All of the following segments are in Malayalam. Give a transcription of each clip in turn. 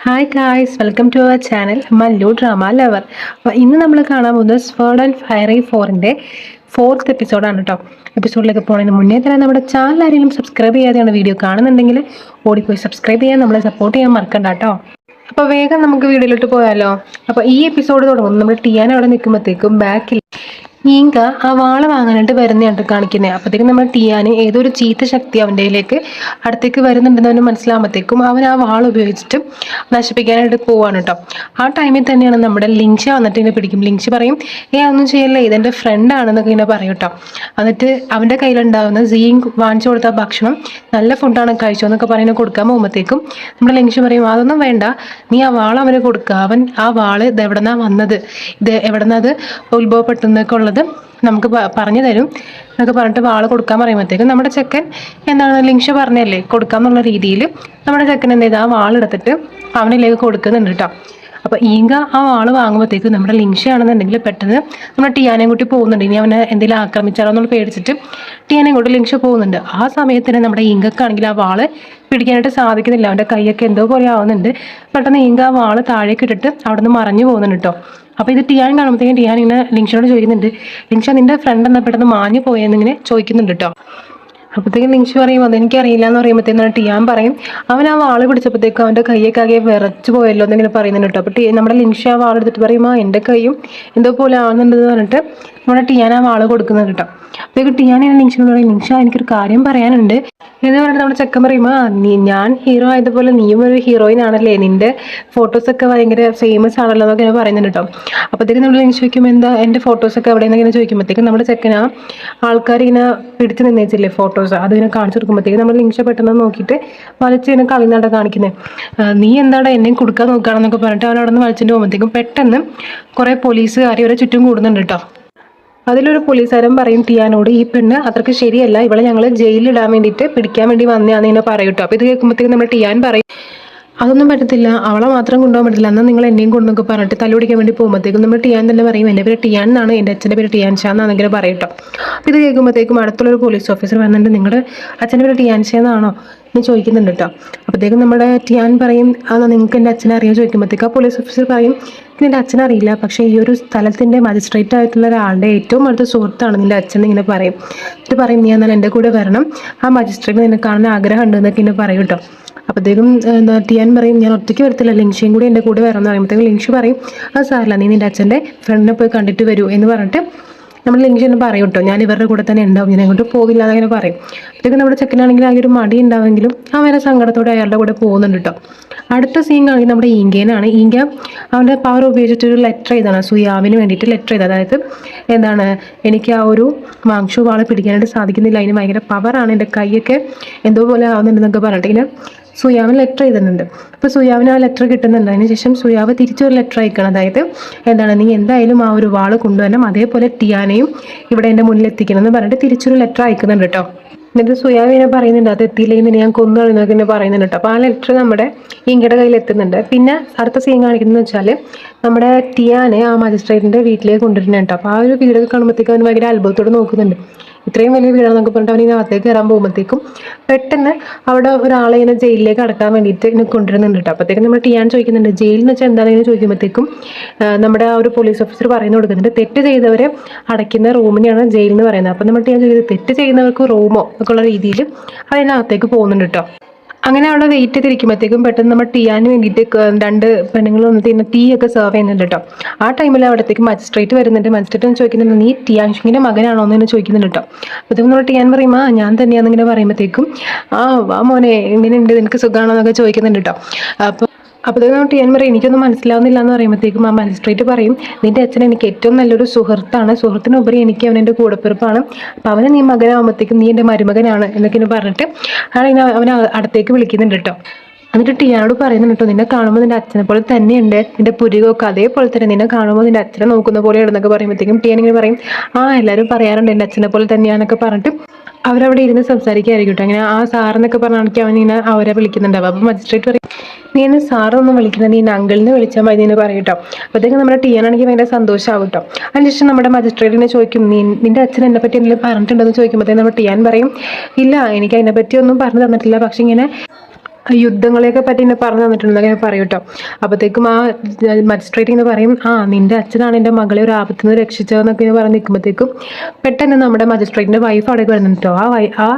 Hi guys, welcome to our channel Mallu drama lover. അപ്പോൾ ഇന്ന് നമ്മൾ കാണാൻ പോകുന്നത് സ്വേർഡ് ആൻഡ് ഫയറി 4ൻ്റെ 4th എപ്പിസോഡാണ് കേട്ടോ. എപ്പിസോഡിലേക്ക് പോകുന്നതിന് മുന്നേ തന്നെ നമ്മുടെ ചാനൽ ആരെങ്കിലും സബ്സ്ക്രൈബ് ചെയ്യാതെയാണ് വീഡിയോ കാണുന്നുണ്ടെങ്കിൽ ഓടിപ്പോയി സബ്സ്ക്രൈബ് ചെയ്യാൻ, നമ്മളെ സപ്പോർട്ട് ചെയ്യാൻ മറക്കണ്ട കേട്ടോ. അപ്പോൾ വേഗം നമുക്ക് വീഡിയോയിലോട്ട് പോയാലോ. അപ്പോൾ ഈ എപ്പിസോഡ് തുടങ്ങും നമ്മൾ ടിയാൻ അവിടെ നിൽക്കുമ്പോഴത്തേക്കും ബാക്കിൽ ഈങ്ക ആ വാള വാങ്ങാനായിട്ട് വരുന്നതായിട്ട് കാണിക്കുന്നത്. അപ്പോഴത്തേക്കും നമ്മൾ ടിയാന് ഏതൊരു ചീത്ത ശക്തി അവൻ്റെ കയ്യിലേക്ക് അടുത്തേക്ക് വരുന്നുണ്ടെന്ന് അവന് മനസ്സിലാകുമ്പോഴത്തേക്കും അവൻ ആ വാൾ ഉപയോഗിച്ചിട്ട് നശിപ്പിക്കാനായിട്ട് പോവാണ് കേട്ടോ. ആ ടൈമിൽ തന്നെയാണ് നമ്മുടെ ലിങ്ഷ വന്നിട്ട് ഇങ്ങനെ പിടിക്കും. ലിങ്ഷ പറയും, ഒന്നും ചെയ്യല്ലേ, ഇതെൻ്റെ ഫ്രണ്ടാണെന്നൊക്കെ ഇങ്ങനെ പറയും കേട്ടോ. എന്നിട്ട് അവൻ്റെ കയ്യിലുണ്ടാവുന്ന സീങ് വാങ്ങിച്ചു കൊടുത്ത ഭക്ഷണം നല്ല ഫുഡാണ്, കഴിച്ചോ എന്നൊക്കെ പറയുന്നത് കൊടുക്കാൻ പോകുമ്പോഴത്തേക്കും നമ്മുടെ ലിങ്ഷ പറയും, അതൊന്നും വേണ്ട, നീ ആ വാൾ അവന് കൊടുക്കുക, അവൻ ആ വാള് ഇത് എവിടെന്നാ വന്നത്, ഇത് എവിടെന്നാ അത് ഉത്ഭവപ്പെട്ടെന്നൊക്കെ ഉള്ളത് നമുക്ക് പറഞ്ഞു തരും എന്നൊക്കെ പറഞ്ഞിട്ട് വാള് കൊടുക്കാൻ പറയുമ്പോഴത്തേക്കും നമ്മുടെ ചെക്കൻ എന്താണ് ലിങ്ഷ പറഞ്ഞല്ലേ കൊടുക്കാന്നുള്ള രീതിയിൽ നമ്മുടെ ചെക്കൻ എന്ത് ചെയ്ത് ആ വാളെടുത്തിട്ട് അവനിലേക്ക് കൊടുക്കുന്നുണ്ട് കേട്ടോ. അപ്പോൾ ഈങ്ക ആ വാള് വാങ്ങുമ്പോഴത്തേക്ക് നമ്മുടെ ലിങ്ഷ ആണെന്നുണ്ടെങ്കിൽ പെട്ടെന്ന് നമ്മുടെ ടിയാനയും കൂട്ടി പോകുന്നുണ്ട്. ഇനി അവനെ എന്തെങ്കിലും ആക്രമിച്ചാലോ എന്നുള്ള പേടിച്ചിട്ട് ടിയാനയും കൂട്ടി ലിങ്ഷ പോകുന്നുണ്ട്. ആ സമയത്ത് തന്നെ നമ്മുടെ ഈങ്കക്കാണെങ്കിൽ ആ വാള് പിടിക്കാനായിട്ട് സാധിക്കുന്നില്ല. അവൻ്റെ കൈയൊക്കെ എന്തോ പോലെ ആവുന്നുണ്ട്. പെട്ടെന്ന് ഈങ്ക ആ വാള് താഴേക്ക് ഇട്ടിട്ട് അവിടെ നിന്ന് മറഞ്ഞു പോകുന്നുണ്ട് കേട്ടോ. അപ്പോൾ ഇത് ടിയാൻ കാണുമ്പോഴത്തേക്കും ടിയാൻ ഇങ്ങനെ ലിങ്ഷയോട് ചോദിക്കുന്നുണ്ട്, ലിങ്ഷ നിന്റെ ഫ്രണ്ട് എന്നാ പെട്ടെന്ന് മാഞ്ഞു പോയെന്നിങ്ങനെ ചോദിക്കുന്നുണ്ട് കേട്ടോ. അപ്പോഴത്തേക്കും ലിങ്ഷ പറയും, അതെനിക്കറിയില്ല എന്ന് പറയുമ്പോഴത്തേക്കും ടിയാൻ പറയും, അവൻ ആ വാള് പിടിച്ചപ്പോഴത്തേക്കും അവൻ്റെ കൈയൊക്കെ ആകെ വിറച്ചു പോയല്ലോ എന്നിങ്ങനെ പറയുന്നുണ്ട് കേട്ടോ. അപ്പോൾ നമ്മുടെ ലിങ്ഷ ആ വാളെടുത്തിട്ട് പറയും, എൻ്റെ കൈയും എന്തോ പോലെ ആവുന്നുണ്ടെന്ന് പറഞ്ഞിട്ട് നമ്മുടെ ടിയാൻ ആ വാള് കൊടുക്കുന്നുണ്ട് കേട്ടോ. അപ്പോഴേക്കും ടിയാൻ ലിങ്ഷനോട് പറയും, ലിങ്ഷ എനിക്കൊരു കാര്യം പറയാനുണ്ട് എന്ന് പറഞ്ഞിട്ട് നമ്മുടെ ചെക്കൻ പറയും, ഞാൻ ഹീറോ ആയതുപോലെ നീയും ഒരു ഹീറോയിൻ ആണല്ലേ, നിന്റെ ഫോട്ടോസൊക്കെ ഭയങ്കര ഫേമസ് ആണല്ലോ എന്നൊക്കെ ഇങ്ങനെ പറയുന്നുണ്ട് കേട്ടോ. അപ്പോഴത്തേക്കും നമ്മൾ ലിങ്ഷ ചോദിക്കും, എന്താ എൻ്റെ ഫോട്ടോസൊക്കെ എവിടെ നിന്നൊക്കെ ചോദിക്കുമ്പോഴത്തേക്കും നമ്മുടെ ചെക്കൻ ആ ആൾക്കാരിങ്ങനെ പിടിച്ച് നിന്നേച്ചില്ലേ ഫോട്ടോസ്, അതിങ്ങനെ കാണിച്ചു കൊടുക്കുമ്പോഴത്തേക്കും നമ്മൾ ലിങ്ഷ പെട്ടെന്ന് നോക്കിയിട്ട് വലിച്ച് ഇങ്ങനെ കളിനാട്ട കാണിക്കുന്നത്. നീ എന്താണ് എന്നെ കൊടുക്കാൻ നോക്കുകയാണെന്നൊക്കെ പറഞ്ഞിട്ട് അവൻ അവിടെ നിന്ന് വലിച്ചിട്ട് പോകുമ്പോഴത്തേക്കും പെട്ടെന്ന് കുറേ പോലീസുകാർ ഇവരെ ചുറ്റും കൂടുന്നുണ്ട് കേട്ടോ. അതിലൊരു പോലീസുകാരൻ പറയും ടിയാനോട്, ഈ പെണ്ണ് അത്രയ്ക്ക് ശരിയല്ല, ഇവളെ ഞങ്ങൾ ജയിലിലിടാൻ വേണ്ടിയിട്ട് പിടിക്കാൻ വേണ്ടി വന്നതാണെന്ന് ഇങ്ങനെ പറയും കേട്ടോ. അപ്പോൾ ഇത് കേൾക്കുമ്പോഴത്തേക്കും നമ്മുടെ ടിയാൻ പറയും, അതൊന്നും പറ്റത്തില്ല, അവളെ മാത്രം കൊണ്ടുപോകാൻ പറ്റില്ല, എന്നാൽ നിങ്ങൾ എന്നെയും കൊണ്ടൊക്കെ പറഞ്ഞിട്ട് തല്ലുപിടിക്കാൻ വേണ്ടി പോകുമ്പോഴത്തേക്കും നമ്മൾ ടിയാൻ തന്നെ പറയും, എൻ്റെ പേര് ടിയാൻ എന്നാണ്, എൻ്റെ അച്ഛൻ്റെ പേര് ടിയാൻ ഷാ എന്നാണെങ്കിലും പറയും കേട്ടോ. അപ്പോൾ ഇത് കേൾക്കുമ്പോഴത്തേക്കും അടുത്തുള്ളൊരു പോലീസ് ഓഫീസർ വന്നിട്ട്, നിങ്ങളുടെ അച്ഛൻ്റെ പേര് ടിയാൻ ഷാ എന്നാണോ എന്ന് ചോദിക്കുന്നുണ്ട് കേട്ടോ. അപ്പോഴത്തേക്കും നമ്മുടെ ടിയാൻ പറയും, അതാ നിങ്ങൾക്ക് എൻ്റെ അച്ഛനെ അറിയാൻ ചോദിക്കുമ്പോഴത്തേക്കും ആ പോലീസ് ഓഫീസർ പറയും, നിൻ്റെ അച്ഛനെ അറിയില്ല, പക്ഷേ ഈ ഒരു സ്ഥലത്തിൻ്റെ മജിസ്ട്രേറ്റ് ആയിട്ടുള്ള ഒരാളുടെ ഏറ്റവും അടുത്ത സുഹൃത്താണ് നിൻ്റെ അച്ഛൻ ഇങ്ങനെ പറയും. എന്നിട്ട് പറയും, നീ എന്നാൽ എൻ്റെ കൂടെ വരണം, ആ മജിസ്ട്രേറ്റ് നിന്നെ കാണാൻ ആഗ്രഹം ഉണ്ട് എന്നൊക്കെ ഇങ്ങനെ പറയും കേട്ടോ. അപ്പോഴത്തേക്കും എന്താ ടിയാൻ പറയും, ഞാൻ ഒറ്റയ്ക്ക് വരത്തില്ല, ലിങ്ഷയും കൂടി എൻ്റെ കൂടെ വരണം എന്ന് പറയുമ്പോഴത്തേക്കും ലിങ്ഷ പറയും, അത് സാരമില്ല, നീ നിൻ്റെ അച്ഛൻ്റെ ഫ്രണ്ടിനെ പോയി കണ്ടിട്ട് വരൂ എന്ന് പറഞ്ഞിട്ട് നമ്മൾ ലിങ്ഷ എന്ന് പറയും കേട്ടോ, ഞാൻ ഇവരുടെ കൂടെ തന്നെ ഉണ്ടാവും, ഞാൻ അങ്ങോട്ട് പോകില്ല എന്നങ്ങനെ പറയും. അപ്പോഴത്തേക്കും നമ്മുടെ ചെക്കനാണെങ്കിൽ ആ ഒരു മടി ഉണ്ടാവുമെങ്കിലും അവനെ സങ്കടത്തോടെ അയാളുടെ കൂടെ പോകുന്നുണ്ട് കേട്ടോ. അടുത്ത സീൻ കാണിക്കുന്നത് നമ്മുടെ ഈങ്കേനാണ്. ഈങ്ക അവൻ്റെ പവർ ഉപയോഗിച്ചിട്ടൊരു ലെറ്റർ എഴുതാണ് സുയാവിന് വേണ്ടിയിട്ട് ലെറ്റർ എഴുതാം. അതായത് എന്താണ്, എനിക്ക് ആ ഒരു മാങ്ഷു വാളെ പിടിക്കാനായിട്ട് സാധിക്കുന്നില്ല, അതിന് ഭയങ്കര പവറാണ്, എൻ്റെ കൈയൊക്കെ എന്തോ പോലെ ആവുന്നുണ്ടെന്നൊക്കെ പറഞ്ഞിട്ട് ഇങ്ങനെ സുയാവിന് ലെറ്റർ എഴുതുന്നുണ്ട്. അപ്പോൾ സുയാവിന് ആ ലെറ്റർ കിട്ടുന്നുണ്ട്. അതിനുശേഷം സുയാവ് തിരിച്ചൊരു ലെറ്റർ അയക്കണം. അതായത് എന്താണ്, നീ എന്തായാലും ആ ഒരു വാള് കൊണ്ടുവരണം, അതേപോലെ ടിയാനെയും ഇവിടെ എൻ്റെ മുന്നിൽ എത്തിക്കണം എന്ന് പറഞ്ഞിട്ട് തിരിച്ചൊരു ലെറ്റർ അയക്കുന്നുണ്ട് കേട്ടോ. എന്നിട്ട് സുയാവിനെ പറയുന്നുണ്ട്, അത് എത്തിയില്ലെങ്കിൽ ഞാൻ കൊന്നു കളയുന്നൊക്കെ എന്നെ പറയുന്നുണ്ട് കേട്ടോ. അപ്പോൾ ആ ലെറ്റർ നമ്മുടെ ഈങ്കയുടെ കയ്യിൽ എത്തുന്നുണ്ട്. പിന്നെ അടുത്ത സീൻ കാണിക്കുന്നത് വെച്ചാൽ നമ്മുടെ ടിയാനെ ആ മജിസ്ട്രേറ്റിൻ്റെ വീട്ടിലേക്ക് കൊണ്ടുവരുന്നുണ്ട് കേട്ടോ. അപ്പോൾ ആ ഒരു വീടൊക്കെ കാണുമ്പോഴത്തേക്കും അവന് ഭയങ്കര അത്ഭുതത്തോടെ നോക്കുന്നുണ്ട്. ഇത്രയും വലിയ വീടാണെന്നൊക്കെ പറഞ്ഞിട്ട് അവനിങ്ങനെ അകത്തേക്ക് കയറാൻ പോകുമ്പോഴത്തേക്കും പെട്ടെന്ന് അവിടെ ഒരാളെ ഇങ്ങനെ ജയിലിലേക്ക് അടക്കാൻ വേണ്ടിയിട്ട് ഇങ്ങനെ കൊണ്ടുവരുന്നുണ്ട് കേട്ടോ. അപ്പോഴത്തേക്കും നമ്മൾ ടിയാൻ ചോദിക്കുന്നുണ്ട്, ജയിലെന്ന് വെച്ചാൽ എന്താണെന്ന് ചോദിക്കുമ്പോഴത്തേക്കും നമ്മുടെ ആ ഒരു പോലീസ് ഓഫീസർ പറയുന്നു കൊടുക്കുന്നുണ്ട്, തെറ്റ് ചെയ്തവരെ അടയ്ക്കുന്ന റൂമിനെയാണ് ജയിൽ എന്ന് പറയുന്നത്. അപ്പോൾ നമ്മൾ ടിയാൻ ചോദിക്കുന്നത്, തെറ്റ് ചെയ്യുന്നവർക്ക് റൂമോ ഒക്കെ ഉള്ള രീതിയിൽ അതിനകത്തേക്ക് പോകുന്നുണ്ട് കേട്ടോ. അങ്ങനെ അവിടെ വെയിറ്റ് ചെയ്തിരിക്കുമ്പോഴത്തേക്കും പെട്ടെന്ന് നമ്മൾ ടിയാന് വേണ്ടിയിട്ട് രണ്ട് പെണ്ണുങ്ങൾ വന്നിട്ട് ഇങ്ങനെ ടീ ഒക്കെ സെർവ് ചെയ്യുന്നുണ്ട് കേട്ടോ. ആ ടൈമിൽ അവിടത്തേക്ക് മജിസ്ട്രേറ്റ് വരുന്നുണ്ട്. മജിസ്ട്രേറ്റ് ചോദിക്കുന്നുണ്ട്, നീ ടിയാൻഷിങ്ങിൻ്റെ മകനാണോ എന്ന് ചോദിക്കുന്നുണ്ട് കേട്ടോ. അപ്പോഴത്തേക്കും നമ്മൾ ടിയാൻ പറയും, ഞാൻ തന്നെയാണെന്നിങ്ങനെ പറയുമ്പോഴത്തേക്കും വാ മോനെ എങ്ങനെയുണ്ട്, നിനക്ക് സുഖമാണോ എന്നൊക്കെ ചോദിക്കുന്നുണ്ട് കേട്ടോ. അപ്പോഴത്തേക്കും ടിയാൻ പറയും, എനിക്കൊന്നും മനസ്സിലാവുന്നില്ല എന്ന് പറയുമ്പോഴത്തേക്കും ആ മജിസ്ട്രേറ്റ് പറയും, നിന്റെ അച്ഛൻ എനിക്ക് ഏറ്റവും നല്ലൊരു സുഹൃത്താണ്, സുഹൃത്തിനുപരി എനിക്ക് അവനെൻ്റെ കൂടപ്പിറപ്പാണ്, അപ്പോൾ അവനെ നീ മകനാകുമ്പോഴത്തേക്കും നീ എൻ്റെ മരുമകനാണ് എന്നൊക്കെ പറഞ്ഞിട്ട് അവനെ അടുത്തേക്ക് വിളിക്കുന്നുണ്ട് കേട്ടോ. എന്നിട്ട് ടിയാനോട് പറയുന്നുണ്ട് കേട്ടോ, നിന്നെ കാണുമ്പോൾ നിന്റെ അച്ഛനെ പോലെ തന്നെയുണ്ട്, നിന്റെ പുരികൊക്കെ അതേപോലെ തന്നെ, നിന്നെ കാണുമ്പോൾ നിന്റെ അച്ഛനെ നോക്കുന്ന പോലെയാണെന്നൊക്കെ പറയുമ്പോഴത്തേക്കും ടിയാൻ ഇങ്ങനെ പറയും, എല്ലാവരും പറയാറുണ്ട് എൻ്റെ അച്ഛനെ പോലെ തന്നെയാണെന്നൊക്കെ പറഞ്ഞിട്ട് അവരവിടെ ഇരുന്ന് സംസാരിക്കുകയായിരിക്കും കേട്ടോ. അങ്ങനെ ആ സാറെന്നൊക്കെ പറഞ്ഞാണെങ്കിൽ അവനിങ്ങനെ അവരെ വിളിക്കുന്നുണ്ടാവും. അപ്പോൾ മജിസ്ട്രേറ്റ് പറയും, നീ എന്നെ സാറൊന്നും വിളിക്കുന്നത്, നീ എന്നെ അങ്കിളിനെ വിളിച്ചാൽ മതി എന്ന് പറയും കേട്ടോ. അപ്പോഴത്തേക്കും നമ്മുടെ ടിയാനാണെങ്കിൽ ഭയങ്കര സന്തോഷമാവും കേട്ടോ. അതിനുശേഷം നമ്മുടെ മജിസ്ട്രേറ്റിനെ ചോദിക്കും, നിന്റെ അച്ഛൻ എന്നെ പറ്റി എന്തെങ്കിലും പറഞ്ഞിട്ടുണ്ടെന്ന് ചോദിക്കുമ്പോഴത്തേക്കും നമ്മുടെ ടിയാൻ പറയും, ഇല്ല, എനിക്ക് അതിനെപ്പറ്റി ഒന്നും പറഞ്ഞു തന്നിട്ടില്ല, പക്ഷെ ഇങ്ങനെ യുദ്ധങ്ങളെയൊക്കെ പറ്റി എന്നെ പറഞ്ഞു തന്നിട്ടുണ്ടെന്നൊക്കെ ഞാൻ പറയും കേട്ടോ. അപ്പോഴത്തേക്കും ആ മജിസ്ട്രേറ്റ് ഇങ്ങനെ പറയും, നിന്റെ അച്ഛനാണ് എൻ്റെ മകളെ ഒരു ആപത്തിൽ നിന്ന് രക്ഷിച്ചതെന്നൊക്കെ പറഞ്ഞ് നിൽക്കുമ്പോഴത്തേക്കും പെട്ടെന്ന് നമ്മുടെ മജിസ്ട്രേറ്റിൻ്റെ വൈഫ് അവിടെ വരുന്നുണ്ട് കേട്ടോ. ആ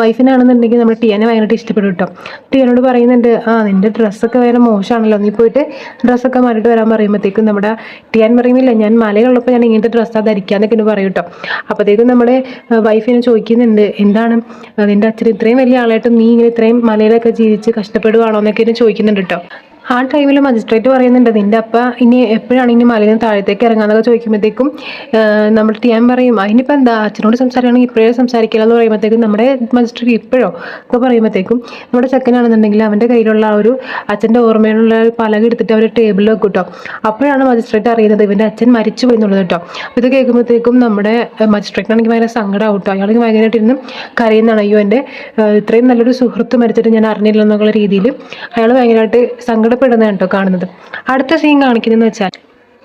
വൈഫിനാണെന്നുണ്ടെങ്കിൽ നമ്മുടെ ടിയാനെ ഭയങ്കരമായിട്ട് ഇഷ്ടപ്പെടും കേട്ടോ. ടിയാനോട് പറയുന്നുണ്ട്, നിന്റെ ഡ്രസ്സൊക്കെ വേറെ മോശമാണല്ലോ, നീ പോയിട്ട് ഡ്രസ്സൊക്കെ മാറിയിട്ട് വരാൻ പറയുമ്പോഴത്തേക്കും നമ്മുടെ ടിയാൻ പറയുന്നില്ല, ഞാൻ മലയിലുള്ളപ്പോൾ ഞാൻ ഇങ്ങനത്തെ ഡ്രസ്സാണ് ധരിക്കാന്നൊക്കെ പറയും കേട്ടോ. അപ്പോഴത്തേക്കും നമ്മുടെ വൈഫിനെ ചോദിക്കുന്നുണ്ട്, എന്താണ് നിന്റെ അച്ഛൻ ഇത്രയും വലിയ ആളായിട്ട് നീ ഇങ്ങനെ ഇത്രയും മലയിലൊക്കെ ജീവിച്ച് കഷ്ടപ്പെടുവാണോ എന്നൊക്കെ ചോദിക്കുന്നുണ്ട് കേട്ടോ. ആ ടൈമിൽ മജിസ്ട്രേറ്റ് പറയുന്നുണ്ട്, നിന്റെ അപ്പ ഇനി എപ്പോഴാണ് ഇനി മലയിൽ നിന്ന് താഴത്തേക്ക് ഇറങ്ങാന്നൊക്കെ ചോദിക്കുമ്പോഴത്തേക്കും നമ്മൾ ടിയാൻ പറയും, അതിനിപ്പോൾ എന്താ, അച്ഛനോട് സംസാരിക്കുകയാണെങ്കിൽ ഇപ്പോഴേ സംസാരിക്കില്ല എന്ന് പറയുമ്പോഴത്തേക്കും നമ്മുടെ മജിസ്ട്രേറ്റ് ഇപ്പോഴോ ഒക്കെ പറയുമ്പോഴത്തേക്കും നമ്മുടെ ചെക്കനാണെന്നുണ്ടെങ്കിൽ അവൻ്റെ കയ്യിലുള്ള ആ ഒരു അച്ഛൻ്റെ ഓർമ്മയിലുള്ള പലക എടുത്തിട്ട് അവർ ടേബിളിൽ വെക്കും കേട്ടോ. അപ്പോഴാണ് മജിസ്ട്രേറ്റ് അറിയുന്നത് ഇവൻ്റെ അച്ഛൻ മരിച്ചു പോയി എന്നുള്ളത് കേട്ടോ. ഇത് കേൾക്കുമ്പോഴത്തേക്കും നമ്മുടെ മജിസ്ട്രേറ്റിനാണെങ്കിൽ ഭയങ്കര സങ്കടമാവും കേട്ടോ. അയാൾക്ക് ഭയങ്കരമായിട്ടിരുന്ന് കരയുന്നതാണ്, അയ്യോ എൻ്റെ ഇത്രയും നല്ലൊരു സുഹൃത്ത് മരിച്ചിട്ട് ഞാൻ അറിഞ്ഞില്ല എന്നുള്ള രീതിയിൽ അയാൾ ഭയങ്കരമായിട്ട് സങ്കടപ്പെടുന്നതാണ് കേട്ടോ കാണുന്നത്. അടുത്ത സീൻ കാണിക്കുന്നതെന്ന് വെച്ചാൽ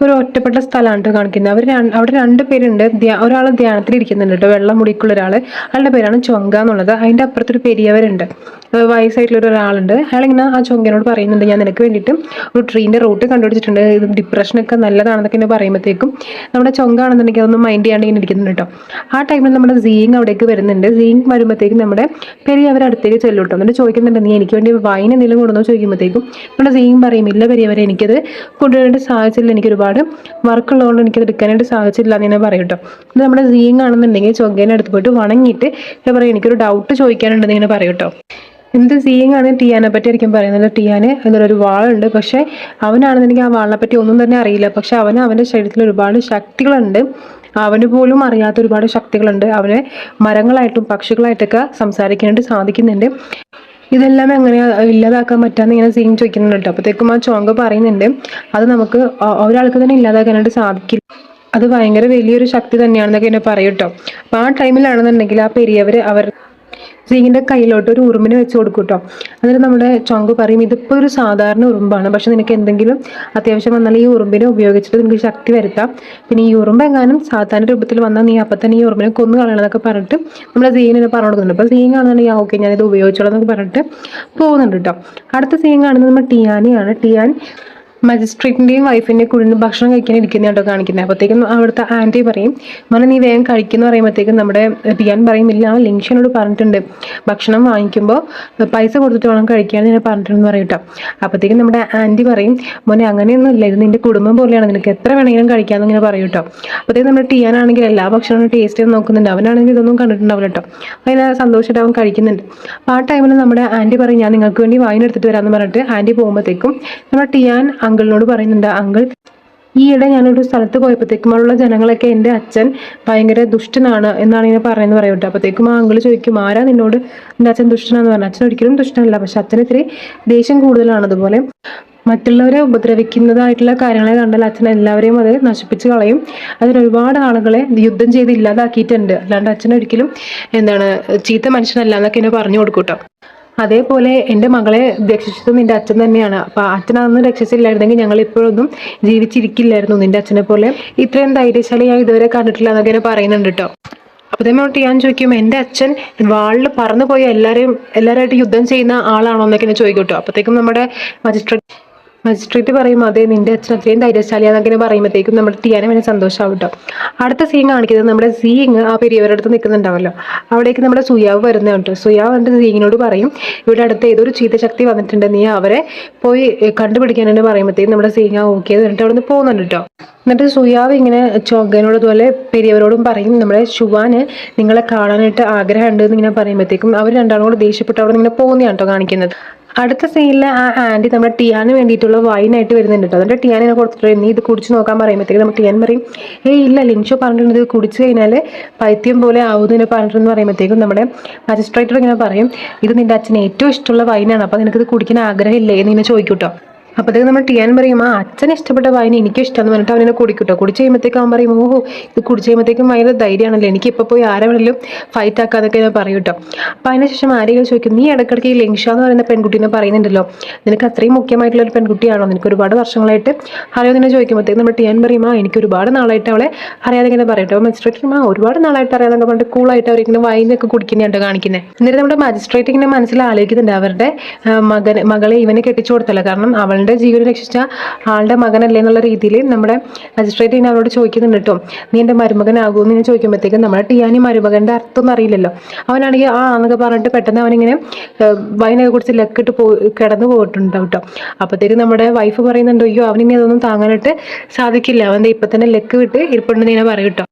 ഒരു ഒറ്റപ്പെട്ട സ്ഥലമാണ് കേട്ടോ കാണിക്കുന്നത്. അവിടെ 2 പേരുണ്ട്. ഒരാൾ ധ്യാനത്തിലിരിക്കുന്നുണ്ട് കേട്ടോ, വെള്ളം മുടിക്കുള്ള ഒരാൾ. അയാളുടെ പേരാണ് ചൊങ്ക എന്നുള്ളത്. അതിൻ്റെ അപ്പുറത്തൊരു പെരിയവരുണ്ട്, വയസ്സായിട്ടുള്ള ഒരാളുണ്ട്. അയാളിങ്ങനെ ആ ചൊങ്കനോട് പറയുന്നുണ്ട്, ഞാൻ നിനക്ക് വേണ്ടിയിട്ട് ഒരു ട്രീൻ്റെ റൂട്ട് കണ്ടുപിടിച്ചിട്ടുണ്ട്, ഇത് ഡിപ്രഷനൊക്കെ നല്ലതാണെന്നൊക്കെ എന്നെ പറയുമ്പോഴത്തേക്കും നമ്മുടെ ചൊങ്ക ആണെന്നുണ്ടെങ്കിൽ അതൊന്നും മൈൻഡ് ചെയ്യാണ്ട് ഇങ്ങനെ ഇരിക്കുന്നുണ്ട് കേട്ടോ. ആ ടൈമിൽ നമ്മുടെ സീങ് അവിടേക്ക് വരുന്നുണ്ട്. സീങ് വരുമ്പോഴത്തേക്കും നമ്മുടെ പെരിയവർ അടുത്തേക്ക് ചെല്ലും കേട്ടോ. എന്നിട്ട് ചോദിക്കുന്നുണ്ട്, നീ എനിക്ക് വേണ്ടി വൈൻ എന്തെങ്കിലും കൊണ്ടുവന്നോ ചോദിക്കുമ്പോഴത്തേക്കും നമ്മുടെ സീങ് പറയും, ഇല്ല പെരിയവരെ, എനിക്കത് കൊണ്ടുവരാനായിട്ട് സാധിച്ചില്ല, എനിക്ക് ഒരുപാട് വർക്കുള്ളതുകൊണ്ട് എനിക്കത് എടുക്കാനായിട്ട് സാധിച്ചില്ല എന്ന് ഞാൻ പറയും കേട്ടോ. ഇത് നമ്മുടെ സീങ് ആണെന്നുണ്ടെങ്കിൽ ചൊങ്കേനെ അടുത്ത് പോയിട്ട് വണങ്ങിയിട്ട് ഞാൻ പറയും, എനിക്കൊരു ഡൗട്ട് ചോദിക്കാനുണ്ടെന്ന് ഇങ്ങനെ പറയും കേട്ടോ. എന്ത് സീങ് ആണ് ടിയാനെ പറ്റി ആയിരിക്കും പറയുന്നത്. ടിയാന് എന്നൊരു വാളുണ്ട്, പക്ഷെ അവനാണെന്നുണ്ടെങ്കിൽ ആ വാളിനെ പറ്റി ഒന്നും തന്നെ അറിയില്ല. പക്ഷെ അവൻ്റെ ശരീരത്തിൽ ഒരുപാട് ശക്തികളുണ്ട്, അവന് പോലും അറിയാത്ത ഒരുപാട് ശക്തികളുണ്ട്. അവനെ മരങ്ങളായിട്ടും പക്ഷികളായിട്ടൊക്കെ സംസാരിക്കാനായിട്ട് സാധിക്കുന്നുണ്ട്. ഇതെല്ലാം എങ്ങനെയാ ഇല്ലാതാക്കാൻ പറ്റാന്ന് ഇങ്ങനെ സീൻ ചോദിക്കുന്നുണ്ട് കേട്ടോ. അപ്പോഴത്തേക്കും ആ ചോങ്ക പറയുന്നുണ്ട്, അത് നമുക്ക് ഒരാൾക്ക് തന്നെ ഇല്ലാതാക്കാനായിട്ട് സാധിക്കില്ല, അത് ഭയങ്കര വലിയൊരു ശക്തി തന്നെയാണെന്നൊക്കെ എന്നെ പറയും കേട്ടോ. അപ്പോൾ ആ ടൈമിലാണെന്നുണ്ടെങ്കിൽ ആ പെരിയവർ അവർ സീങ്ങിൻ്റെ കയ്യിലോട്ട് ഒരു ഉറുമ്പിനെ വെച്ച് കൊടുക്കും കേട്ടോ. എന്നിട്ട് നമ്മുടെ ചൊങ്ക് പറയും, ഇതിപ്പോൾ ഒരു സാധാരണ ഉറുമ്പാണ്, പക്ഷെ നിനക്ക് എന്തെങ്കിലും അത്യാവശ്യം വന്നാൽ ഈ ഉറുമ്പിനെ ഉപയോഗിച്ചിട്ട് നിനക്ക് ശക്തി വരുത്താം. പിന്നെ ഈ ഉറുമ്പ് എങ്ങാനും സാധാരണ രൂപത്തിൽ വന്നാൽ നീ അപ്പം തന്നെ ഈ ഉറുമ്പിനെ കൊന്നു കളയണമെന്നൊക്കെ പറഞ്ഞിട്ട് നമ്മുടെ സീങ്ങിനെ പറഞ്ഞു കൊടുക്കുന്നുണ്ട്. അപ്പോൾ സീങ് ആണെന്നുണ്ടെങ്കിൽ ഓക്കെ ഞാനിത് ഉപയോഗിച്ചോളാം എന്നൊക്കെ പറഞ്ഞിട്ട് പോകുന്നുണ്ട് കേട്ടോ. അടുത്ത സീൻ കാണുന്നത് നമ്മുടെ ടിയാനെയാണ്. ടിയാൻ മജിസ്ട്രേറ്റിൻ്റെയും വൈഫിൻ്റെയും കൂടെ ഭക്ഷണം കഴിക്കാൻ ഇരിക്കുന്ന കേട്ടോ കാണിക്കുന്നത്. അപ്പോഴത്തേക്കും അവിടുത്തെ ആൻറ്റി പറയും, മോനെ നീ വേഗം കഴിക്കുന്നു പറയുമ്പോഴത്തേക്കും നമ്മുടെ ടിയാൻ പറയും, ഇല്ല ലിങ്ഷനോട് പറഞ്ഞിട്ടുണ്ട് ഭക്ഷണം വാങ്ങിക്കുമ്പോൾ പൈസ കൊടുത്തിട്ട് വേണം കഴിക്കാമെന്ന് ഞാൻ പറഞ്ഞിട്ടുണ്ടെന്ന് പറയും കേട്ടോ. അപ്പോഴത്തേക്കും നമ്മുടെ ആൻറ്റി പറയും, മോനെ അങ്ങനെയൊന്നും ഇല്ല, ഇത് നിൻ്റെ കുടുംബം പോലെയാണ്, നിനക്ക് എത്ര വേണമെങ്കിലും കഴിക്കാമെന്ന് ഇങ്ങനെ പറയും കേട്ടോ. അപ്പോഴത്തേക്കും നമ്മുടെ ടിയാനാണെങ്കിൽ എല്ലാ ഭക്ഷണവും ടേസ്റ്റ് ചെയ്ത് നോക്കുന്നുണ്ട്, അവനാണെങ്കിൽ ഇതൊന്നും കണ്ടിട്ടുണ്ടാവില്ല കേട്ടോ. അതിന് സന്തോഷമായിട്ട് അവൻ കഴിക്കുന്നുണ്ട്. അപ്പോൾ ആ ടൈമിൽ നമ്മുടെ ആൻറ്റി പറയും, ഞാൻ നിങ്ങൾക്ക് വേണ്ടി വൈൻ എടുത്തിട്ട് വരാമെന്ന് പറഞ്ഞിട്ട് ആൻറ്റി പോകുമ്പോഴത്തേക്കും നമ്മുടെ ടിയാൻ അങ്കിളിനോട് പറയുന്നുണ്ട്, അങ്കിൾ ഈയിടെ ഞാനൊരു സ്ഥലത്ത് പോയപ്പോഴത്തേക്കും അവിടെയുള്ള ജനങ്ങളൊക്കെ എൻ്റെ അച്ഛൻ ഭയങ്കര ദുഷ്ടനാണ് എന്നാണ് ഇങ്ങനെ പറയുന്നത് പറയും കേട്ടോ. അപ്പോഴത്തേക്കും ആ അങ്കിൾ ചോദിക്കും, ആരാ നിന്നോട് എൻ്റെ അച്ഛൻ ദുഷ്ടനാന്ന് പറഞ്ഞു. അച്ഛൻ ഒരിക്കലും ദുഷ്ടനല്ല, പക്ഷെ അച്ഛന് ഇത്തിരി ദേഷ്യം കൂടുതലാണ്. അതുപോലെ മറ്റുള്ളവരെ ഉപദ്രവിക്കുന്നതായിട്ടുള്ള കാര്യങ്ങളെ കണ്ടാൽ അച്ഛൻ എല്ലാവരെയും അത് നശിപ്പിച്ച് കളയും. അതിനൊരുപാട് ആളുകളെ യുദ്ധം ചെയ്ത് ഇല്ലാതാക്കിയിട്ടുണ്ട്, അല്ലാണ്ട് അച്ഛൻ ഒരിക്കലും ചീത്ത മനുഷ്യനല്ല എന്നൊക്കെ എന്നെ പറഞ്ഞു കൊടുക്കും കേട്ടോ. അതേപോലെ എൻ്റെ മകളെ രക്ഷിച്ചത് നിന്റെ അച്ഛൻ തന്നെയാണ്, അപ്പം അച്ഛനതൊന്നും രക്ഷിച്ചില്ലായിരുന്നെങ്കിൽ ഞങ്ങൾ ഇപ്പോഴൊന്നും ജീവിച്ചിരിക്കില്ലായിരുന്നു, നിന്റെ അച്ഛനെ പോലെ ഇത്രയും ധൈര്യശാലി ഞാൻ ഇതുവരെ കണ്ടിട്ടില്ല എന്നൊക്കെ എന്നെ പറയുന്നുണ്ട് കേട്ടോ. അപ്പോഴത്തേക്ക് ഞാൻ ചോദിക്കും, എൻ്റെ അച്ഛൻ വാളിൽ പറന്നു പോയി എല്ലാവരുമായിട്ട് യുദ്ധം ചെയ്യുന്ന ആളാണോ എന്നൊക്കെ എന്നെ ചോദിക്കും കേട്ടോ. അപ്പോഴത്തേക്കും നമ്മുടെ മജിസ്ട്രേറ്റ് പറയും, അതെ നിന്റെ അച്ഛൻ അത്രയും ധൈര്യശാലിയാന്നൊക്കെ പറയുമ്പോഴത്തേക്കും നമ്മുടെ ടിയാനെ വളരെ സന്തോഷമാവും കേട്ടോ. അടുത്ത സീൻ കാണിക്കുന്നത് നമ്മുടെ സീങ് ആ പെരിയവരുടെ അടുത്ത് നിൽക്കുന്നുണ്ടാവല്ലോ, അവിടേക്ക് നമ്മുടെ സുയാവ് വരുന്നത് കേട്ടോ. സുയാവ് എന്നിട്ട് സീങ്ങിനോട് പറയും, ഇവിടെ അടുത്ത് ഏതൊരു ചീത്തശക്തി വന്നിട്ടുണ്ട്, നീ അവരെ പോയി കണ്ടുപിടിക്കാനെന്ന് പറയുമ്പോഴത്തേക്കും നമ്മുടെ സീങ് ഓക്കെ എന്നിട്ട് അവിടെ നിന്ന് പോകുന്നുണ്ട് കേട്ടോ. എന്നിട്ട് സുയാവ് ഇങ്ങനെ ചോങ്കനോട് അതുപോലെ പെരിയവരോടും പറയും, നമ്മുടെ ശുവാന് നിങ്ങളെ കാണാനായിട്ട് ആഗ്രഹമുണ്ട് എന്ന് ഇങ്ങനെ പറയുമ്പോഴത്തേക്കും അവർ രണ്ടാളും കൂടെ ദേഷ്യപ്പെട്ട് അവിടെ ഇങ്ങനെ പോകുന്നതാണ് കേട്ടോ കാണിക്കുന്നത്. അടുത്ത സീനിൽ ആ ആൻറ്റി നമ്മുടെ ടിയാന് വേണ്ടിയിട്ടുള്ള വൈനായിട്ട് വരുന്നുണ്ട് കേട്ടോ. അതിൻ്റെ ടിയാനെ കൊടുത്തിട്ട് നീ ഇത് കുടിച്ച് നോക്കാൻ പറയുമ്പോഴത്തേക്ക് നമ്മുടെ ടിയാൻ പറയും, ഇല്ല ലിൻഷോ പറഞ്ഞിട്ടുണ്ട് ഇത് കുടിച്ച് കഴിഞ്ഞാൽ പൈത്യം പോലെ ആവുന്നതിനെ പറഞ്ഞിട്ടെന്ന് പറയുമ്പോഴത്തേക്കും നമ്മുടെ മജിസ്ട്രേറ്റർ ഇങ്ങനെ പറയും, ഇത് നിൻ്റെ അച്ഛന് ഏറ്റവും ഇഷ്ടമുള്ള വൈനാണ്, അപ്പോൾ നിനക്കിത് കുടിക്കാൻ ആഗ്രഹമില്ലേ എന്ന് ഇങ്ങനെ ചോദിക്കും കേട്ടോ. അപ്പോഴത്തേക്ക് നമ്മൾ ടിയാൻ പറയും അച്ഛനെ ഇഷ്ടപ്പെട്ട വൈൻ എനിക്ക് ഇഷ്ടമെന്ന് പറഞ്ഞിട്ട് അവനെ കുടിക്കട്ടോ. കുടിച്ച് കഴിയുമ്പോഴത്തേക്ക് അവൻ പറയും ഓഹോ ഇത് കുടിച്ച് കഴിയുമ്പോഴത്തേക്കും ഭയങ്കര ധൈര്യമാണല്ലോ, എനിക്ക് ഇപ്പോൾ പോയി ആരെ വേണമെങ്കിലും ഫൈറ്റ് ആക്കാന്നൊക്കെ ഞാൻ പറയും കേട്ടോ. അപ്പോൾ അതിനുശേഷം ആരെങ്കിലും ചോദിക്കും നീ ഇടയ്ക്കിടയ്ക്ക് ഈ ലിങ്ഷ എന്ന് പറയുന്ന പെൺകുട്ടീനെ പറയുന്നുണ്ടല്ലോ, നിനക്ക് അത്രയും മുഖ്യമായിട്ടുള്ള ഒരു പെൺകുട്ടിയാണോ, നിനക്ക് ഒരുപാട് വർഷങ്ങളായിട്ട് അറിയോ എന്ന് ചോദിക്കുമ്പോഴത്തേക്ക് നമ്മൾ ടിയാൻ പറയും എനിക്ക് ഒരുപാട് നാളായിട്ട് അവളെ അറിയാതെ ഇങ്ങനെ പറയട്ടോ. മജിസ്ട്രേറ്റ് ഒരുപാട് നാളായിട്ട് അറിയാതെ പറഞ്ഞിട്ട് കൂളായിട്ട് അവരിങ്ങനെ വൈനൊക്കെ കുടിക്കുന്നതായിട്ട് കാണിക്കുന്നത്. എന്നിട്ട് നമ്മുടെ മജിസ്ട്രേറ്റ് ഇങ്ങനെ മനസ്സിൽ ആലോചിക്കുന്നുണ്ട് അവരുടെ മകളെ ഇവനെ കെട്ടിച്ചു കൊടുത്തല്ല, കാരണം അവളുടെ ജീവൻ രക്ഷിച്ച ആളുടെ മകനല്ലേ എന്നുള്ള രീതിയിൽ നമ്മുടെ മജിസ്ട്രേറ്റ് ഇങ്ങനെ അവരോട് ചോദിക്കുന്നുണ്ട് കേട്ടോ, നീ എൻ്റെ മരുമകനാകുമെന്ന് ഇങ്ങനെ ചോദിക്കുമ്പോഴത്തേക്കും നമ്മുടെ ടിയാനി മരുമകൻ്റെ അർത്ഥമൊന്നും അറിയില്ലല്ലോ. അവനാണെങ്കിൽ എന്നൊക്കെ പറഞ്ഞിട്ട് പെട്ടെന്ന് അവനിങ്ങനെ വൈനൊക്കെ കുടിച്ച് ലക്കിട്ട് കിടന്നു പോയിട്ടുണ്ടാവും കേട്ടോ. അപ്പോഴത്തേക്കും നമ്മുടെ വൈഫ് പറയുന്നുണ്ട് അയ്യോ അവനിങ്ങനെ അതൊന്നും താങ്ങാനായിട്ട് സാധിക്കില്ല, അവൻ്റെ ഇപ്പം തന്നെ ലക്ക് വിട്ട് ഇരിപ്പുണ്ടെന്ന് ഇങ്ങനെ പറയും കേട്ടോ.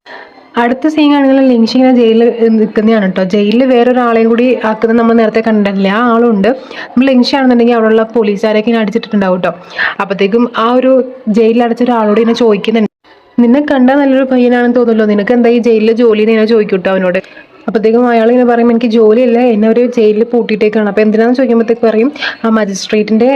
അടുത്ത സീൻ ആണെങ്കിൽ ലിങ്ഷി ഇങ്ങനെ ജയിലിൽ നിൽക്കുന്നതാണ് കേട്ടോ. ജയിലിൽ വേറൊരാളെയും കൂടി ആക്കുന്നത് നമ്മൾ നേരത്തെ കണ്ടില്ല, ആ ആളുണ്ട്. നമ്മൾ ലിങ്ഷി ആണെന്നുണ്ടെങ്കിൽ അവിടെയുള്ള പോലീസുകാരൊക്കെ ഇങ്ങനെ അടിച്ചിട്ടുണ്ടാവും കേട്ടോ. അപ്പോഴത്തേക്കും ആ ഒരു ജയിലിൽ അടച്ച ഒരാളോട് ഇങ്ങനെ ചോദിക്കുന്നുണ്ട് നിന്നെ കണ്ടാൽ നല്ലൊരു പയ്യനാണെന്ന് തോന്നുമല്ലോ, നിനക്ക് എന്താ ഈ ജയിലിൽ ജോലി ഇങ്ങനെ ചോദിക്കും കേട്ടോ അവനോട്. അപ്പോഴത്തേക്കും അയാൾ ഇങ്ങനെ പറയും എനിക്ക് ജോലിയല്ല, എന്നെ ഒരു ജയിലിൽ പൂട്ടിയിട്ടേക്കാണ്. അപ്പോൾ എന്തിനാണെന്ന് ചോദിക്കുമ്പോഴത്തേക്ക് പറയും ആ മജിസ്ട്രേറ്റിൻ്റെ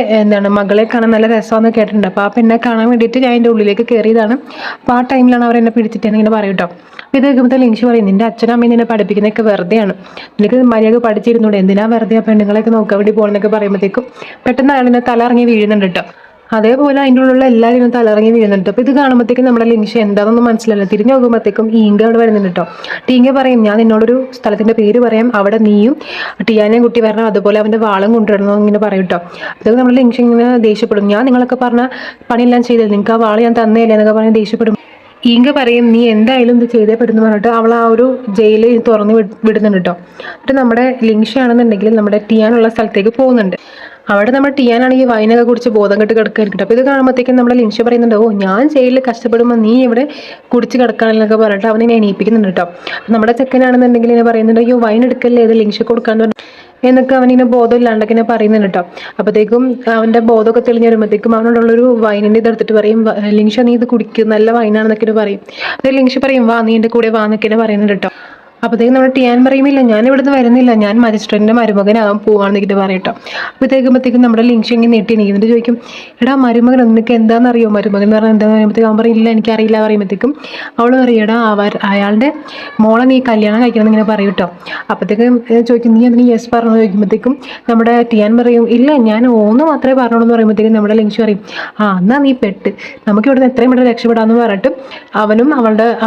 മകളെ കാണാൻ നല്ല രസമാണെന്ന് കേട്ടിട്ടുണ്ട്, അപ്പോൾ ആ പെണ്ണെ കാണാൻ വേണ്ടിയിട്ട് ഞാൻ എൻ്റെ ഉള്ളിലേക്ക് കയറിയതാണ്, അപ്പോൾ ആ ടൈമിലാണ് അവർ എന്നെ പിടിച്ചിട്ടാണ് ഇങ്ങനെ പറയും കേട്ടോ. അപ്പോൾ ഇത് കേൾക്കുമ്പോൾ ലിങ്ഷി പറയും നിൻ്റെ അച്ഛനും അമ്മയും നിന്നെ പഠിപ്പിക്കുന്നതൊക്കെ വെറുതെയാണ്, നിനക്ക് മര്യാദ പഠിച്ചിരുന്നൂടെ, എന്തിനാ വെറുതെ ആ പെണ്ണുങ്ങളെയൊക്കെ നോക്കാൻ വേണ്ടി പോകണമെന്നൊക്കെ പറയുമ്പോഴത്തേക്കും പെട്ടെന്ന് അയാളിനെ തല ഇറങ്ങി വീഴുന്നുണ്ട് കേട്ടോ. അതേപോലെ അതിൻ്റെ ഉള്ളിലുള്ള എല്ലാവരും തലയിറങ്ങി വീഴുന്നുണ്ട്. അപ്പോൾ ഇത് കാണുമ്പോഴത്തേക്കും നമ്മുടെ ലിങ്ഷ എന്താണെന്നൊന്നും മനസ്സിലല്ല. തിരിഞ്ഞു നോക്കുമ്പോഴത്തേക്കും ഈങ്ക അവിടെ വരുന്നുണ്ട് കേട്ടോ. ടീങ്ക പറയും ഞാൻ നിന്നോടൊരു സ്ഥലത്തിൻ്റെ പേര് പറയാം, അവിടെ നീയും ടിയാനെയും കുട്ടി വരണം, അതുപോലെ അവൻ്റെ വാളും കൊണ്ടുവരണം ഇങ്ങനെ പറയും കേട്ടോ. അതൊക്കെ നമ്മുടെ ലിങ്ഷ ഇങ്ങനെ ദേഷ്യപ്പെടും, ഞാൻ നിങ്ങളൊക്കെ പറഞ്ഞ പണിയെല്ലാം ചെയ്തത്, നിങ്ങൾക്ക് ആ വാള് ഞാൻ തന്നേയില്ല എന്നൊക്കെ പറഞ്ഞ് ദേഷ്യപ്പെടും. ഈങ്ക പറയും നീ എന്തായാലും ഇത് ചെയ്തേ പറ്റുന്നു പറഞ്ഞിട്ട് അവൾ ആ ഒരു ജയിലിൽ തുറന്ന് വിടുന്നുണ്ട് കേട്ടോ. എന്നിട്ട് നമ്മുടെ ലിങ്ഷ ആണെന്നുണ്ടെങ്കിൽ നമ്മുടെ ടിയാനുള്ള സ്ഥലത്തേക്ക് പോകുന്നുണ്ട്. അവിടെ നമ്മൾ ടിയാനാണെങ്കിൽ വൈനൊക്കെ കുടിച്ച് ബോധം കെട്ട് കിടക്കായിരിക്കും. അപ്പോൾ ഇത് കാണുമ്പോഴത്തേക്കും നമ്മുടെ ലിങ്ഷ പറയുന്നുണ്ട് ഓ ഞാൻ ജയിലിൽ കഷ്ടപ്പെടുമ്പോൾ നീ ഇവിടെ കുടിച്ച് കിടക്കാനെന്നൊക്കെ പറഞ്ഞിട്ട് അവനെ എണീപ്പിക്കുന്നുണ്ട് കേട്ടോ. നമ്മുടെ ചെക്കനാണെന്നുണ്ടെങ്കിൽ ഇങ്ങനെ പറയുന്നുണ്ട് അയ്യോ വൈൻ എടുക്കല്ലേ ഇത് ലിങ്ഷ കൊടുക്കാന്ന് പറഞ്ഞു എന്നൊക്കെ അവനിങ്ങനെ ബോധം ഇല്ലാണ്ടൊക്കെ ഇങ്ങനെ പറയുന്നുണ്ട് കേട്ടോ. അപ്പോഴത്തേക്കും അവൻ്റെ ബോധമൊക്കെ തെളിഞ്ഞ് വരുമ്പോഴത്തേക്കും അവനോടുള്ളൊരു വൈനിൻ്റെ ഇതെടുത്തിട്ട് പറയും ലിങ്ഷ നീ ഇത് കുടിക്കും നല്ല വൈനാണെന്നൊക്കെ പറയും. അത് ലിങ്ഷ പറയും വാ നീ എൻ്റെ കൂടെ വാ എന്നൊക്കെ പറയുന്നുണ്ട് കേട്ടോ. അപ്പോഴത്തേക്കും നമ്മുടെ ടിയാൻ പറയുമില്ല ഞാൻ ഇവിടുന്ന് വരുന്നില്ല, ഞാൻ മജിസ്ട്രേറ്റിൻ്റെ മരുമകനാകാൻ പോവാണെന്നിട്ട് പറയട്ടോ. അപ്പോഴത്തേക്കും നമ്മുടെ ലിങ്ഷി ഇങ്ങനെ നീട്ടി എന്നിട്ട് ചോദിക്കും എടാ മരുമകൻ നിനക്ക് എന്താണെന്നറിയോ, മരുമകൻ എന്ന് പറഞ്ഞാൽ എന്താണെന്ന് പറയുമ്പോഴത്തേക്കും അവൻ പറയില്ല എനിക്കറിയില്ല പറയുമ്പോഴത്തേക്കും അവൾ പറയും എടാ അയാളുടെ മോളെ നീ കല്യാണം കഴിക്കണം എന്നിങ്ങനെ പറയും കേട്ടോ. അപ്പോഴത്തേക്കും ചോദിക്കും നീ അതിന് യെസ് പറഞ്ഞു ചോദിക്കുമ്പോഴത്തേക്കും നമ്മുടെ ടിയാൻ പറയും ഇല്ല ഞാൻ ഓന്ന് മാത്രമേ പറഞ്ഞോളൂ എന്ന് പറയുമ്പോഴത്തേക്കും നമ്മുടെ ലിങ്ഷി പറയും എന്നാ നീ പെട്ട്, നമുക്ക് ഇവിടുന്ന് എത്രയും പെട്ടെന്ന് രക്ഷപ്പെടാമെന്ന് പറഞ്ഞിട്ട് അവനും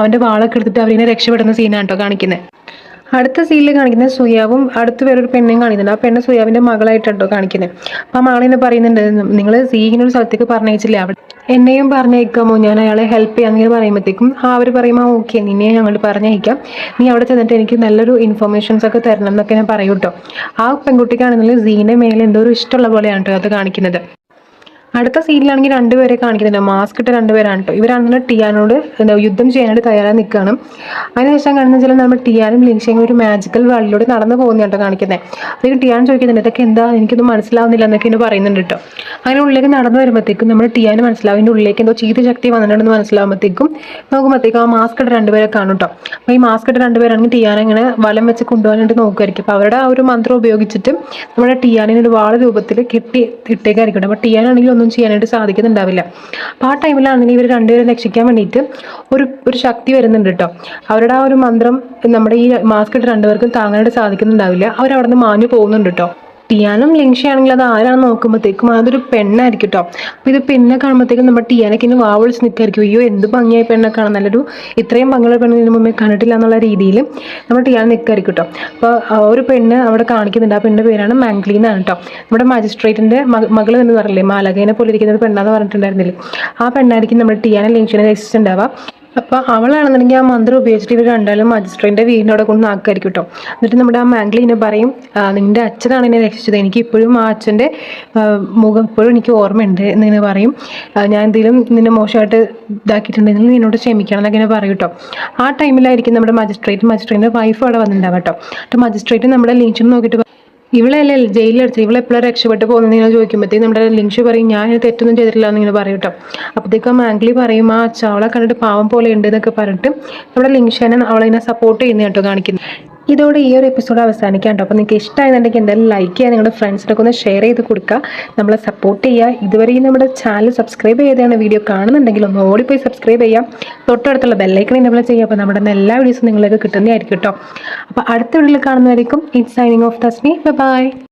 അവൻ്റെ വാളൊക്കെ എടുത്തിട്ട് അവരിങ്ങനെ രക്ഷപ്പെടുന്ന സീനാണ് കേട്ടോ കാണിക്കുന്നത്. അടുത്ത സീനിൽ കാണിക്കുന്ന സുയാവും അടുത്ത് വേറൊരു പെണ്ണെയും കാണിക്കുന്നുണ്ട്. ആ പെണ്ണ് സുയാവിൻ്റെ മകളായിട്ടോ കാണിക്കുന്നത്. അപ്പം ആ മകളിനെ പറയുന്നുണ്ട് നിങ്ങൾ സീഹിൻ്റെ ഒരു സ്ഥലത്തേക്ക് പറഞ്ഞയച്ചില്ലേ, അവിടെ എന്നെയും പറഞ്ഞയക്കാമോ, ഞാൻ അയാളെ ഹെൽപ്പ് ചെയ്യാൻ അങ്ങനെ പറയുമ്പോഴത്തേക്കും അവർ പറയുമ്പോൾ ഓക്കെ നിന്നെ ഞങ്ങൾ പറഞ്ഞയക്കാം, നീ അവിടെ ചെന്നിട്ട് എനിക്ക് നല്ലൊരു ഇൻഫർമേഷൻസ് ഒക്കെ തരണം എന്നൊക്കെ ഞാൻ പറയൂ കേട്ടോ. ആ പെൺകുട്ടിക്കാണെന്നുണ്ടെങ്കിൽ സീൻ്റെ മേലെ എന്തോ ഒരു ഇഷ്ടമുള്ള പോലെയാണ് കേട്ടോ അത് കാണിക്കുന്നത്. അടുത്ത സീനിലാണെങ്കിൽ രണ്ടുപേരെ കാണിക്കുന്നുണ്ട്, മാസ്ക് ഇട്ട രണ്ടുപേരാണ് കേട്ടോ. ഇവരാണെങ്കിൽ ടിയാനോട് യുദ്ധം ചെയ്യാനായിട്ട് തയ്യാറായി നിൽക്കുകയാണ്. അതിനുശേഷം കാണുന്ന ചില നമ്മൾ ടിയാനും ലിങ്ഷയും ഒരു മാജിക്കൽ വേൾഡിലൂടെ നടന്നു പോകുന്ന കേട്ടോ കാണിക്കുന്നത്. അതൊക്കെ ടിയാൻ ചോദിക്കുന്നുണ്ട് ഇതൊക്കെ എന്താ എനിക്കൊന്നും മനസ്സിലാവുന്നില്ല എന്നൊക്കെ പറയുന്നുണ്ട് കേട്ടോ. അങ്ങനെ ഉള്ളിലേക്ക് നടന്നു വരുമ്പോഴത്തേക്കും നമ്മൾ ടിയാന് മനസ്സിലാവും അതിൻ്റെ ഉള്ളിലേക്ക് എന്തോ ചീത്ത ശക്തി വന്നിട്ടുണ്ടെന്ന് മനസ്സിലാവുമ്പോഴത്തേക്കും നോക്കുമ്പോഴത്തേക്കും ആ മാസ്ക് ഇട്ട രണ്ടുപേരെ കാണും കേട്ടോ. അപ്പോൾ ഈ മാസ്ക് ഇട്ട രണ്ടുപേരാണെങ്കിൽ ടിയാനെ ഇങ്ങനെ വലം വെച്ച് കൊണ്ടുപോകാനായിട്ട് നോക്കുമായിരിക്കും. അപ്പോൾ അവരുടെ ആ ഒരു മന്ത്രം ഉപയോഗിച്ചിട്ട് നമ്മുടെ ടിയാനിന് ഒരു വാള രൂപത്തിൽ കെട്ടി ഇട്ടേക്കായിരിക്കും. അപ്പോൾ ടിയാനാണെങ്കിൽ ഒന്നും ചെയ്യാനായിട്ട് സാധിക്കുന്നുണ്ടാവില്ല. അപ്പോൾ ആ ടൈമിലാണെങ്കിൽ ഇവർ രണ്ടുപേരും രക്ഷിക്കാൻ വേണ്ടിയിട്ട് ഒരു ശക്തി വരുന്നുണ്ട് കേട്ടോ. അവരുടെ ആ ഒരു മന്ത്രം നമ്മുടെ ഈ മാസ്ക് ഇട്ട് രണ്ടുപേർക്കും താങ്ങാനായിട്ട് സാധിക്കുന്നുണ്ടാവില്ല. അവരവിടെ നിന്ന് മാഞ്ഞു പോകുന്നുണ്ട് കേട്ടോ. ടിയാനും ലിങ്ഷയാണെങ്കിൽ അത് ആരാണെന്ന് നോക്കുമ്പോഴത്തേക്കും അതൊരു പെണ്ണായിരിക്കും കേട്ടോ. അപ്പോൾ ഇത് പെണ്ണെ കാണുമ്പോഴത്തേക്കും നമ്മുടെ ടിയാനൊക്കെ ഇന്ന് വാവിളിച്ച് നിൽക്കായിരിക്കും, അയ്യോ എന്ത് ഭംഗിയായി പെണ്ണെ കാണാൻ, നല്ലൊരു ഇത്രയും ഭംഗിയുള്ള പെണ്ണ് ഇതിന് മുമ്പേ കണ്ടിട്ടില്ല എന്നുള്ള രീതിയിൽ നമ്മുടെ ടിയാൻ നിൽക്കായിരിക്കും കേട്ടോ. അപ്പോൾ ഒരു പെണ്ണ് അവിടെ കാണിക്കുന്നുണ്ട്, ആ പെണ്ണിൻ്റെ പേരാണ് മാംഗ്ലി എന്നാണ് കേട്ടോ. നമ്മുടെ മജിസ്ട്രേറ്റിൻ്റെ മകൾ എന്ന് പറയില്ലേ മാലകേനെ പോലെ ഇരിക്കുന്ന ഒരു പെണ്ണാന്ന് പറഞ്ഞിട്ടുണ്ടായിരുന്നില്ലേ, ആ പെണ്ണായിരിക്കും നമ്മുടെ ടിയാനും ലിങ്ഷനെ രക്ഷിച്ചിട്ടുണ്ടാവുക. അപ്പോൾ അവളാണെന്നുണ്ടെങ്കിൽ ആ മന്ത്രം ഉപയോഗിച്ചിട്ട് ഇവർ രണ്ടാളും മജിസ്ട്രേറ്റിൻ്റെ വീടിനോടെ കൊണ്ട് നാക്കായിരിക്കും കേട്ടോ. എന്നിട്ട് നമ്മുടെ ആ മാംഗ്ലിനെ പറയും നിൻ്റെ അച്ഛനാണ് എന്നെ രക്ഷിച്ചത്, എനിക്ക് ഇപ്പോഴും ആ അച്ഛൻ്റെ മുഖം ഇപ്പോഴും എനിക്ക് ഓർമ്മയുണ്ട് എന്നിങ്ങനെ പറയും. ഞാൻ എന്തെങ്കിലും നിന്നെ മോശമായിട്ട് ഇതാക്കിയിട്ടുണ്ടെങ്കിൽ നിന്നോട് ക്ഷമിക്കണം എന്നൊക്കെ പറയും കേട്ടോ. ആ ടൈമിലായിരിക്കും നമ്മുടെ മജിസ്ട്രേറ്റിൻ്റെ വൈഫ് അവിടെ വന്നിട്ടുണ്ടാവും കേട്ടോ. അപ്പോൾ മജിസ്ട്രേറ്റ് നമ്മുടെ ലിങ്ഷിനെ നോക്കിയിട്ട് ഇവളല്ലേ ജയിലിലടിച്ചത്, ഇവളെപ്പോഴും രക്ഷപ്പെട്ട് പോകുന്നത് ഇങ്ങനെ ചോദിക്കുമ്പോഴത്തേക്കും നമ്മുടെ ലിങ്ഷ് പറയും ഞാൻ തെറ്റൊന്നും ചെയ്തിട്ടില്ല എന്നിങ്ങനെ പറയും കേട്ടോ. അപ്പോഴത്തേക്കും മാംഗ്ലി പറയും ചവളെ കണ്ടിട്ട് പാവം പോലെ ഉണ്ട് എന്നൊക്കെ പറഞ്ഞിട്ട് നമ്മുടെ ലിങ്ഷനെ അവളതിനെ സപ്പോർട്ട് ചെയ്യുന്ന കേട്ടോ കാണിക്കുന്നത്. ഇതോടെ ഈ ഒരു എപ്പിസോഡ് അവസാനിക്കാം കേട്ടോ. അപ്പോൾ നിങ്ങൾക്ക് ഇഷ്ടമായെന്നുണ്ടെങ്കിൽ എന്തായാലും ലൈക്ക് ചെയ്യുക, നിങ്ങളുടെ ഫ്രണ്ട്സിനൊക്കെ ഒന്ന് ഷെയർ ചെയ്ത് കൊടുക്കുക, നമ്മളെ സപ്പോർട്ട് ചെയ്യുക. ഇതുവരെയും നമ്മുടെ ചാനൽ സബ്സ്ക്രൈബ് ചെയ്താണ് വീഡിയോ കാണുന്നുണ്ടെങ്കിൽ ഒന്ന് ഓടിപ്പോയി സബ്സ്ക്രൈബ് ചെയ്യാം, തൊട്ടടുത്തുള്ള ബെല്ലൈക്കൺ എനേബിൾ ചെയ്യുക. അപ്പോൾ നമ്മുടെ എല്ലാ വീഡിയോസും നിങ്ങൾക്ക് കിട്ടുന്നതായിരിക്കും കേട്ടോ. അപ്പോൾ അടുത്ത വീഡിയോയിൽ കാണുന്നതായിരിക്കും. It's signing off Thasni. By.